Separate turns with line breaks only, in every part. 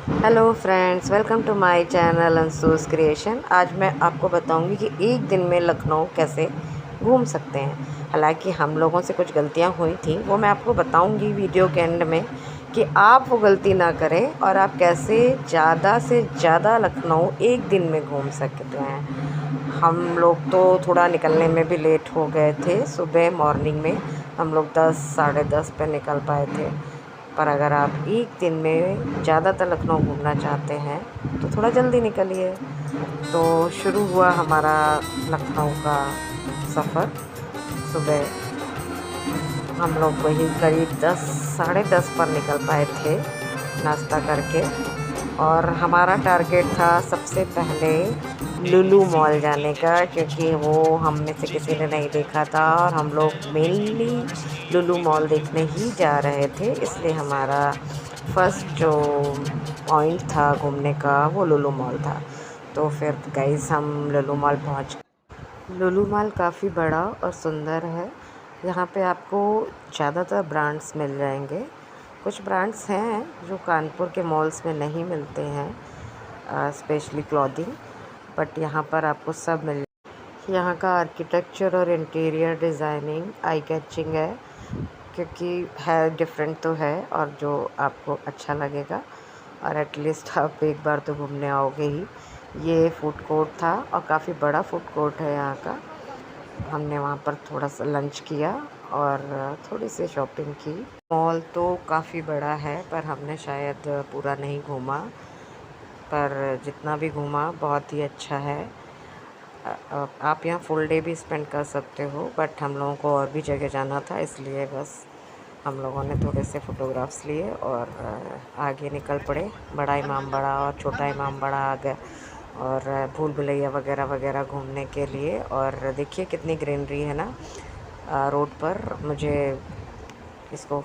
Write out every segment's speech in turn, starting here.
Hello friends, welcome to my channel Anshu's creation. आज मैं आपको बताऊंगी कि एक दिन में लखनऊ कैसे घूम सकते हैं। हालांकि हम लोगों से कुछ गलतियां हुई थी, वो मैं आपको बताऊंगी वीडियो के एंड में कि आप वो गलती ना करें और आप कैसे ज़्यादा से ज़्यादा लखनऊ एक दिन में घूम सकते हैं। हम लोग तो थोड़ा निकलने में भी लेट हो गए थे। सुबह मॉर्निंग में हम लोग 10 साढ़े 10 पे निकल पाए थे। पर अगर आप एक दिन में ज़्यादातर लखनऊ घूमना चाहते हैं तो थोड़ा जल्दी निकलिए। तो शुरू हुआ हमारा लखनऊ का सफ़र। सुबह हम लोग वही करीब 10 साढ़े 10 पर निकल पाए थे नाश्ता करके। और हमारा टारगेट था सबसे पहले लुलु मॉल जाने का, क्योंकि वो हम में से किसी ने नहीं देखा था और हम लोग मेनली लुलु मॉल देखने ही जा रहे थे। इसलिए हमारा फर्स्ट जो पॉइंट था घूमने का वो लुलु मॉल था। तो फिर गाइस हम लुलु मॉल पहुंच। लुलु मॉल काफ़ी बड़ा और सुंदर है। यहाँ पे आपको ज़्यादातर ब्रांड्स मिल जाएंगे। कुछ ब्रांड्स हैं जो कानपुर के मॉल्स में नहीं मिलते हैं, स्पेशली क्लॉथिंग, बट यहाँ पर आपको सब मिल। यहाँ का आर्किटेक्चर और इंटीरियर डिज़ाइनिंग आई कैचिंग है, क्योंकि है डिफरेंट तो है और जो आपको अच्छा लगेगा। और एटलीस्ट आप एक बार तो घूमने आओगे ही। ये फूड कोर्ट था और काफ़ी बड़ा फूड कोर्ट है यहाँ का। हमने वहाँ पर थोड़ा सा लंच किया और थोड़ी सी शॉपिंग की। मॉल तो काफ़ी बड़ा है पर हमने शायद पूरा नहीं घूमा, पर जितना भी घूमा बहुत ही अच्छा है। आप यहाँ फुल डे भी स्पेंड कर सकते हो, बट हम लोगों को और भी जगह जाना था, इसलिए बस हम लोगों ने थोड़े से फ़ोटोग्राफ्स लिए और आगे निकल पड़े। बड़ा इमाम बाड़ा और छोटा इमाम बाड़ा आ गया और भूल भुलैया वगैरह वगैरह घूमने के लिए। और देखिए कितनी ग्रीनरी है ना रोड पर। मुझे इसको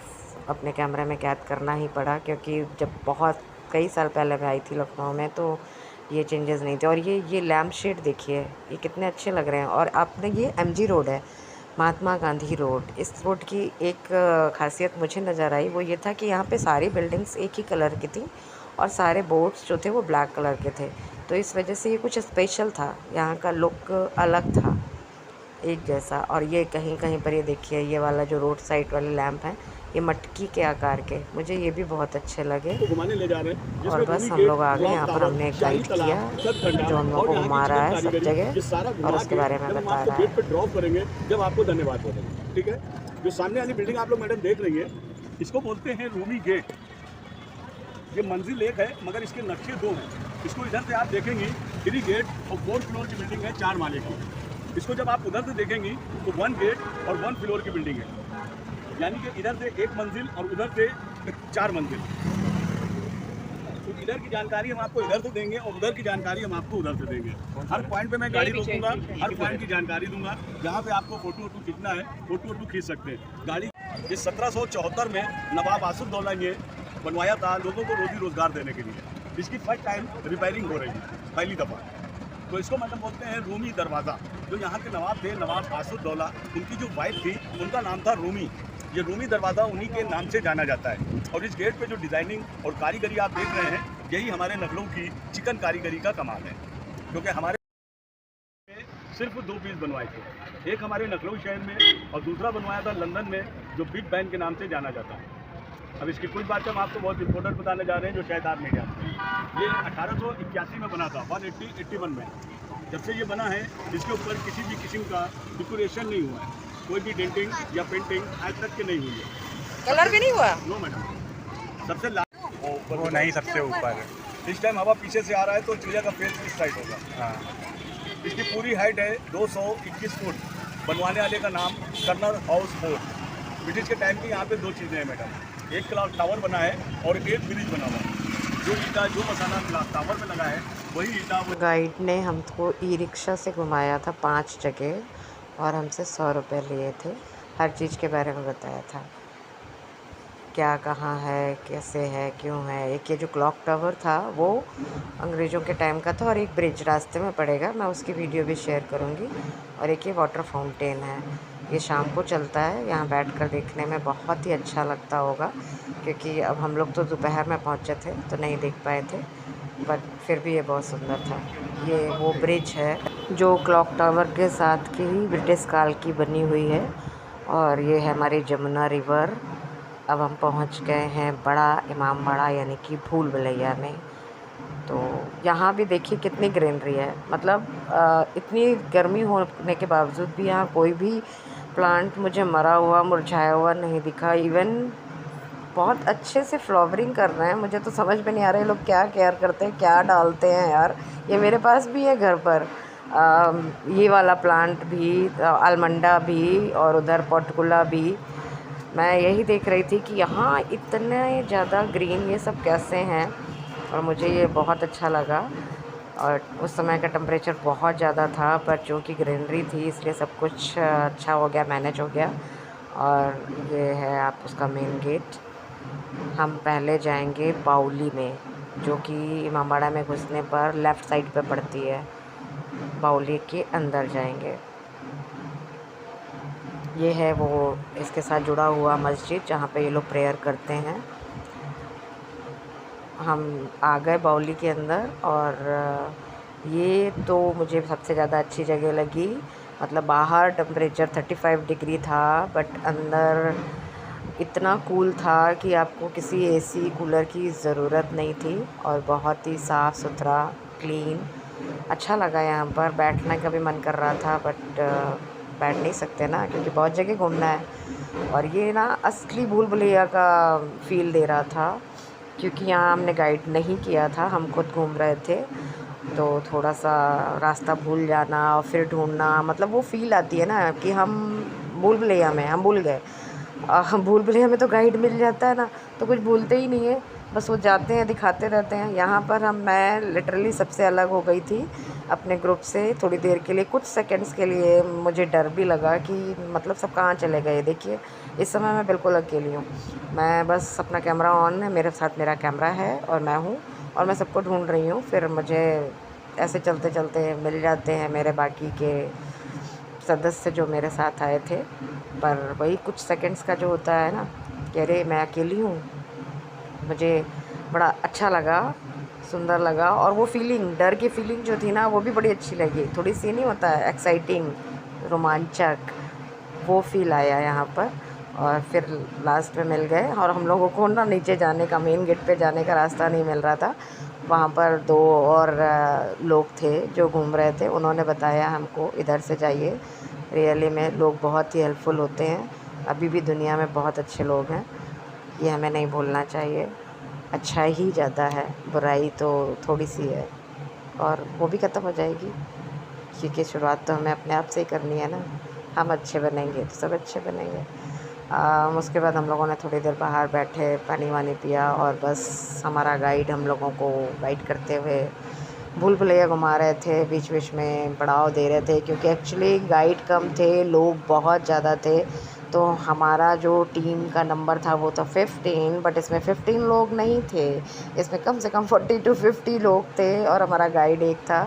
अपने कैमरे में कैद करना ही पड़ा, क्योंकि जब बहुत कई साल पहले मैं आई थी लखनऊ में तो ये चेंजेस नहीं थे। और ये लैम्प शेड देखिए, ये कितने अच्छे लग रहे हैं। और आपने ये एमजी रोड है, महात्मा गांधी रोड। इस रोड की एक खासियत मुझे नज़र आई, वो ये था कि यहाँ पे सारी बिल्डिंग्स एक ही कलर की थी और सारे बोर्ड्स जो थे वो ब्लैक कलर के थे। तो इस वजह से ये कुछ स्पेशल था, यहाँ का लुक अलग था एक जैसा। और ये कहीं कहीं पर ये देखिए, ये वाला जो रोड साइड वाले लैंप हैं, ये मटकी के आकार के, मुझे ये भी बहुत अच्छे लगे।
घुमाने ले जा रहे हैं,
और बस हम लोग आ गए। यहाँ पर हमने एक गाइड किया जो हम लोग को घुमा रहा है सब जगह और उसके बारे में बता रहा है।
पे ड्रॉप करेंगे जब आपको धन्यवाद बोलेंगे। ठीक है, जो सामने वाली बिल्डिंग आप लोग मैडम देख रही है, इसको बोलते हैं रूमी गेट। ये मंजिल एक है मगर इसके नक्शे दो हैं। इसको इधर से आप देखेंगी 3 गेट और 4 फ्लोर की बिल्डिंग है, 4 माले की। इसको जब आप उधर से देखेंगी तो 1 गेट और 1 फ्लोर की बिल्डिंग है, यानी कि इधर से 1 मंजिल और उधर से 4 मंजिल। तो इधर की जानकारी हम आपको इधर से देंगे और उधर की जानकारी हम आपको उधर से देंगे। हर पॉइंट पे मैं गाड़ी रोकूंगा, हर पॉइंट की जानकारी दूंगा। जहाँ पे आपको फोटो वोटो खींचना है, फोटो वोटो खींच सकते हैं। गाड़ी ये 1774 में नवाब आसुद्दौला ने बनवाया था, लोगों को रोजी रोजगार देने के लिए। इसकी फर्स्ट टाइम रिपेयरिंग हो रही है, पहली दफ़ा। तो इसको मतलब बोलते हैं रूमी दरवाज़ा। जो यहाँ के नवाब थे, नवाब आसुद्दौला, उनकी जो वाइफ थी उनका नाम था रूमी। ये रूमी दरवाज़ा उन्हीं के नाम से जाना जाता है। और इस गेट पे जो डिज़ाइनिंग और कारीगरी आप देख रहे हैं, यही हमारे लखनऊ की चिकन कारीगरी का कमाल है। क्योंकि हमारे सिर्फ 2 पीस बनवाए थे, एक हमारे लखनऊ शहर में और दूसरा बनवाया था लंदन में, जो बिग बैन के नाम से जाना जाता है। अब इसकी कुछ बात हम आपको बहुत इंपॉर्टेंट बताने जा रहे हैं, जो शायद आप नहीं जानते। ये 1881 में बना था, 1881 में। जब से ये बना है, इसके ऊपर किसी भी किस्म का डेकोरेशन नहीं हुआ है, कोई भी डेंटिंग या पेंटिंग आज तक के नहीं हुई है।
कलर भी नहीं हुआ?
No madam. सबसे
वो नहीं, सबसे ऊपर।
इस टाइम हवा पीछे से आ रहा है तो चिड़िया का फेस इस साइड होगा।
हाँ,
इसकी पूरी हाइट है 221 फुट। बनवाने वाले का नाम कर्नल हाउस फोर्ट। ब्रिटिश के टाइम की यहाँ पे 2 चीज़ें हैं मैडम, एक क्लॉक टावर बना है और एक ब्रिज बना हुआ है। जो ईटा, जो मसाला क्लॉक टावर में लगा है वही ईटा।
गाइड ने हमको ई रिक्शा से घुमाया था 5 जगह और हमसे 100 रुपये लिए थे। हर चीज़ के बारे में बताया था, क्या कहाँ है, कैसे है, क्यों है। एक ये जो क्लॉक टावर था वो अंग्रेज़ों के टाइम का था और एक ब्रिज रास्ते में पड़ेगा, मैं उसकी वीडियो भी शेयर करूँगी। और एक ये वाटर फाउंटेन है, ये शाम को चलता है। यहाँ बैठकर देखने में बहुत ही अच्छा लगता होगा, क्योंकि अब हम लोग तो दोपहर में पहुँचे थे तो नहीं देख पाए थे, बट फिर भी ये बहुत सुंदर था। ये वो ब्रिज है जो क्लॉक टावर के साथ की ब्रिटिश काल की बनी हुई है, और ये है हमारी जमुना रिवर। अब हम पहुँच गए हैं बड़ा इमामबाड़ा यानी कि भूल भुलैया में। तो यहाँ भी देखिए कितनी ग्रीनरी है, मतलब इतनी गर्मी होने के बावजूद भी यहाँ कोई भी प्लांट मुझे मरा हुआ मुरझाया हुआ नहीं दिखा। इवन बहुत अच्छे से फ्लावरिंग कर रहे हैं। मुझे तो समझ में नहीं आ रहा है लोग क्या केयर करते हैं, क्या डालते हैं यार। ये मेरे पास भी है घर पर, ये वाला प्लांट भी, अलमंडा भी, और उधर पोटकुला भी। मैं यही देख रही थी कि यहाँ इतने ज़्यादा ग्रीन ये सब कैसे हैं, और मुझे ये बहुत अच्छा लगा। और उस समय का टेम्परेचर बहुत ज़्यादा था, पर चूँकि ग्रीनरी थी इसलिए सब कुछ अच्छा हो गया, मैनेज हो गया। और ये है आप उसका मेन गेट। हम पहले जाएंगे बाउली में, जो कि इमामबाड़ा में घुसने पर लेफ़्ट साइड पे पड़ती है। बाउली के अंदर जाएंगे। ये है वो इसके साथ जुड़ा हुआ मस्जिद जहाँ पे ये लोग प्रेयर करते हैं। हम आ गए बाउली के अंदर, और ये तो मुझे सबसे ज़्यादा अच्छी जगह लगी। मतलब बाहर टेम्परेचर 35 डिग्री था, बट अंदर इतना कूल था कि आपको किसी एसी कूलर की ज़रूरत नहीं थी, और बहुत ही साफ़ सुथरा, क्लीन, अच्छा लगा। यहाँ पर बैठने का भी मन कर रहा था, बट बैठ नहीं सकते ना, क्योंकि बहुत जगह घूमना है। और ये ना असली भूल भुलैया का फ़ील दे रहा था, क्योंकि यहाँ हमने गाइड नहीं किया था, हम खुद घूम रहे थे। तो थोड़ा सा रास्ता भूल जाना और फिर ढूंढना, मतलब वो फ़ील आती है ना कि हम भूल भुलैया में हम भूल गए। हम भूल भुलैया में तो गाइड मिल जाता है ना, तो कुछ भूलते ही नहीं है, बस वो जाते हैं दिखाते रहते हैं। यहाँ पर मैं लिटरली सबसे अलग हो गई थी अपने ग्रुप से। थोड़ी देर के लिए, कुछ सेकंड्स के लिए मुझे डर भी लगा कि मतलब सब कहाँ चले गए। देखिए इस समय मैं बिल्कुल अकेली हूँ। मैं बस अपना कैमरा ऑन है, मेरे साथ मेरा कैमरा है और मैं हूँ, और मैं सबको ढूंढ रही हूँ। फिर मुझे ऐसे चलते चलते मिल जाते हैं मेरे बाकी के सदस्य जो मेरे साथ आए थे। पर वही कुछ सेकंड्स का जो होता है ना कि अरे मैं अकेली हूँ, मुझे बड़ा अच्छा लगा, सुंदर लगा। और वो फीलिंग, डर की फीलिंग जो थी ना, वो भी बड़ी अच्छी लगी। थोड़ी सी नहीं होता है एक्साइटिंग, रोमांचक, वो फील आया यहाँ पर। और फिर लास्ट में मिल गए, और हम लोगों को ना नीचे जाने का, मेन गेट पे जाने का रास्ता नहीं मिल रहा था। वहाँ पर दो और लोग थे जो घूम रहे थे, उन्होंने बताया हमको इधर से जाइए। रियली में लोग बहुत ही हेल्पफुल होते हैं, अभी भी दुनिया में बहुत अच्छे लोग हैं, ये हमें नहीं भूलना चाहिए। अच्छा ही ज़्यादा है, बुराई तो थोड़ी सी है, और वो भी ख़त्म हो जाएगी, क्योंकि शुरुआत तो हमें अपने आप से ही करनी है ना। हम अच्छे बनेंगे तो सब अच्छे बनेंगे। उसके बाद हम लोगों ने थोड़ी देर बाहर बैठे, पानी वानी पिया, और बस हमारा गाइड हम लोगों को गाइड करते हुए भूल भुलैया घुमा रहे थे। बीच बीच में पड़ाव दे रहे थे, क्योंकि एक्चुअली गाइड कम थे, लोग बहुत ज़्यादा थे। तो हमारा जो टीम का नंबर था वो था 15, बट इसमें 15 लोग नहीं थे, इसमें कम से कम 40 to 50 लोग थे, और हमारा गाइड एक था।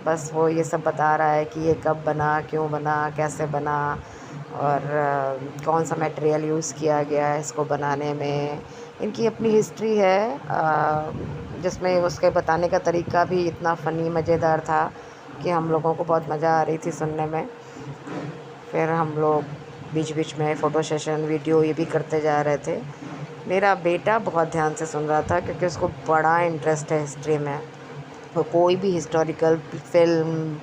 बस वो ये सब बता रहा है कि ये कब बना, क्यों बना, कैसे बना, और कौन सा मटेरियल यूज़ किया गया है इसको बनाने में। इनकी अपनी हिस्ट्री है, जिसमें उसके बताने का तरीका भी इतना फ़नी, मज़ेदार था कि हम लोगों को बहुत मज़ा आ रही थी सुनने में। फिर हम लोग बीच बीच में फ़ोटो सेशन, वीडियो ये भी करते जा रहे थे। मेरा बेटा बहुत ध्यान से सुन रहा था, क्योंकि उसको बड़ा इंटरेस्ट है हिस्ट्री में। वो कोई भी हिस्टोरिकल फिल्म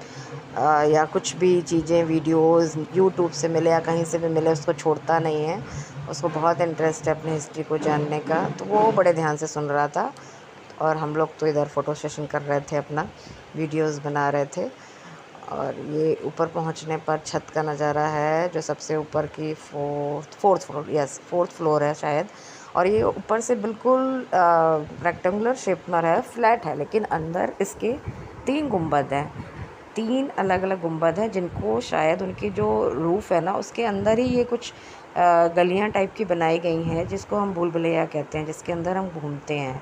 या कुछ भी चीज़ें, वीडियोज़ यूट्यूब से मिले या कहीं से भी मिले, उसको छोड़ता नहीं है। उसको बहुत इंटरेस्ट है अपनी हिस्ट्री को जानने का, तो वो बड़े ध्यान से सुन रहा था। और हम लोग तो इधर फ़ोटो सेशन कर रहे थे, अपना वीडियोज़ बना रहे थे। और ये ऊपर पहुंचने पर छत का नज़ारा है, जो सबसे ऊपर की फोर्थ फ्लोर है शायद। और ये ऊपर से बिल्कुल रेक्टेंगुलर शेप में है, फ्लैट है, लेकिन अंदर इसके 3 गुंबद हैं, 3 अलग अलग गुंबद हैं, जिनको शायद उनकी जो रूफ़ है ना, उसके अंदर ही ये कुछ गलियां टाइप की बनाई गई हैं, जिसको हम भूल भुलैया कहते हैं, जिसके अंदर हम घूमते हैं।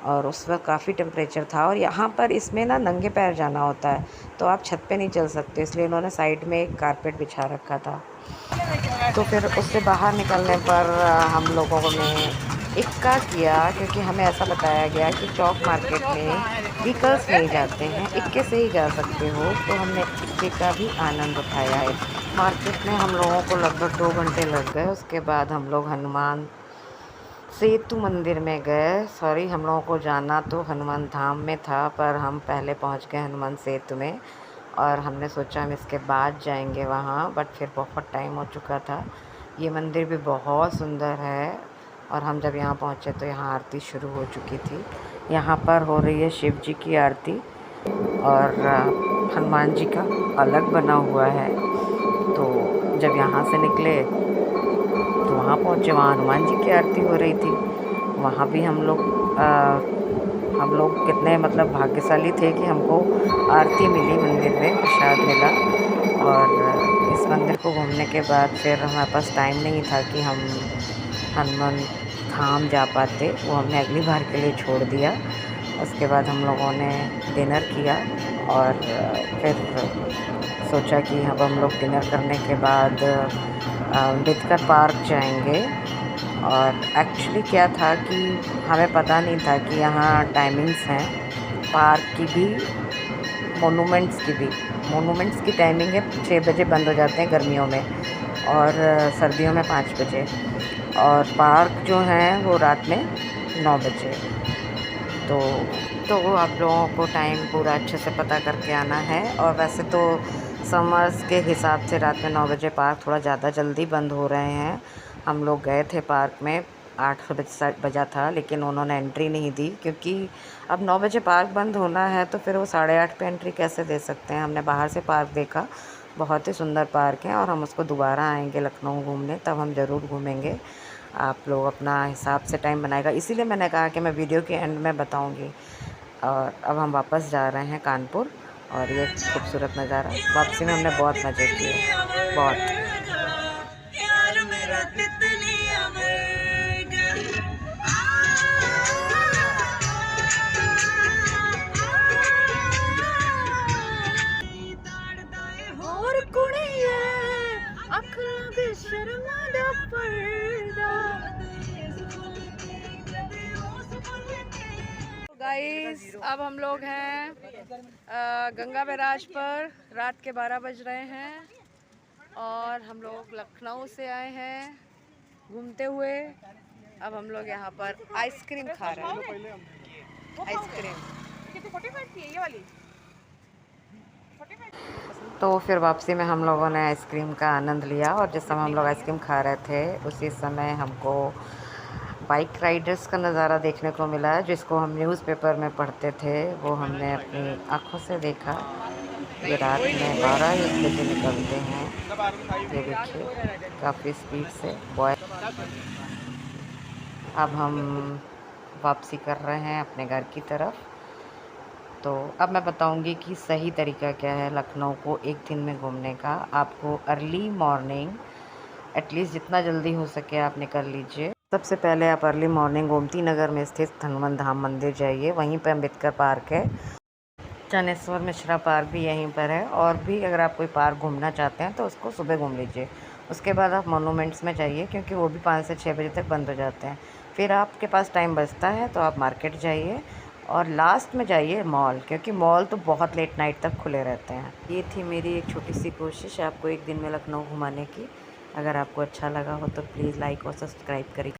और उस वक्त काफ़ी टेम्परेचर था। और यहाँ पर इसमें ना नंगे पैर जाना होता है, तो आप छत पे नहीं चल सकते, इसलिए उन्होंने साइड में एक कारपेट बिछा रखा था। तो फिर उससे बाहर निकलने पर हम लोगों ने इक्का किया, क्योंकि हमें ऐसा बताया गया कि चौक मार्केट में व्हीकल्स नहीं जाते हैं, इक्के से ही जा सकते हो। तो हमने इक्के का भी आनंद उठाया है। मार्केट में हम लोगों को लगभग 2 घंटे लग गए। उसके बाद हम लोग हनुमान सेतु मंदिर में गए। सॉरी, हम लोगों को जाना तो हनुमान धाम में था, पर हम पहले पहुंच गए हनुमान सेतु में, और हमने सोचा हम इसके बाद जाएंगे वहाँ, बट फिर बहुत टाइम हो चुका था। ये मंदिर भी बहुत सुंदर है, और हम जब यहाँ पहुँचे तो यहाँ आरती शुरू हो चुकी थी। यहाँ पर हो रही है शिव जी की आरती, और हनुमान जी का अलग बना हुआ है। तो जब यहाँ से निकले तो वहाँ पहुँचे, वहाँ हनुमान जी की आरती हो रही थी। वहाँ भी हम लोग कितने मतलब भाग्यशाली थे कि हमको आरती मिली, मंदिर में प्रसाद मिला। और इस मंदिर को घूमने के बाद फिर हमारे पास टाइम नहीं था कि हम हनुमान धाम जा पाते, वो हमने अगली बार के लिए छोड़ दिया। उसके बाद हम लोगों ने डिनर किया, और फिर सोचा कि अब हम लोग डिनर करने के बाद अम्बेडकर पार्क जाएंगे। और एक्चुअली क्या था कि हमें पता नहीं था कि यहाँ टाइमिंग्स हैं पार्क की भी, मोनूमेंट्स की टाइमिंग है 6 बजे बंद हो जाते हैं गर्मियों में, और सर्दियों में 5 बजे, और पार्क जो हैं वो रात में 9 बजे। तो वो आप लोगों को टाइम पूरा अच्छे से पता करके आना है। और वैसे तो समर्स के हिसाब से रात में 9 बजे पार्क थोड़ा ज़्यादा जल्दी बंद हो रहे हैं। हम लोग गए थे पार्क में 8 बजा था, लेकिन उन्होंने एंट्री नहीं दी, क्योंकि अब 9 बजे पार्क बंद होना है तो फिर वो 8:30 पे एंट्री कैसे दे सकते हैं। हमने बाहर से पार्क देखा, बहुत ही सुंदर पार्क है, और हम उसको दोबारा आएंगे लखनऊ घूमने, तब हम ज़रूर घूमेंगे। आप लोग अपना हिसाब से टाइम बनाएगा, इसीलिए मैंने कहा कि मैं वीडियो के एंड में बताऊंगी। और अब हम वापस जा रहे हैं कानपुर, और ये खूबसूरत नज़ारा, वापसी में हमने बहुत मज़े किए, बहुत।
गाइस, अब हम लोग हैं गंगा बैराज पर, रात के 12 बज रहे हैं, और हम लोग लखनऊ से आए हैं घूमते हुए। अब हम लोग यहाँ पर आइसक्रीम खा रहे हैं, आइसक्रीम।
तो फिर वापसी में हम लोगों ने आइसक्रीम का आनंद लिया, और जिस समय हम लोग आइसक्रीम खा रहे थे उसी समय हमको बाइक राइडर्स का नज़ारा देखने को मिला, जिसको हम न्यूज़पेपर में पढ़ते थे, वो हमने अपनी आँखों से देखा। ये रात में 12-1 बजे निकलते हैं, ये देखिए काफ़ी स्पीड से बॉय। अब हम वापसी कर रहे हैं अपने घर की तरफ। तो अब मैं बताऊंगी कि सही तरीका क्या है लखनऊ को एक दिन में घूमने का। आपको अर्ली मॉर्निंग, एटलीस्ट जितना जल्दी हो सके आप निकल लीजिए। सबसे पहले आप अर्ली मॉर्निंग गोमती नगर में स्थित हनुमान धाम मंदिर जाइए, वहीं पर अम्बेडकर पार्क है, चनेश्वर मिश्रा पार्क भी यहीं पर है। और भी अगर आप कोई पार्क घूमना चाहते हैं तो उसको सुबह घूम लीजिए। उसके बाद आप मोनूमेंट्स में जाइए, क्योंकि वो भी 5 से 6 बजे तक बंद हो जाते हैं। फिर आपके पास टाइम बचता है तो आप मार्केट जाइए, और लास्ट में जाइए मॉल, क्योंकि मॉल तो बहुत लेट नाइट तक खुले रहते हैं। ये थी मेरी एक छोटी सी कोशिश आपको एक दिन में लखनऊ घुमाने की। अगर आपको अच्छा लगा हो तो प्लीज़ लाइक और सब्सक्राइब करिए।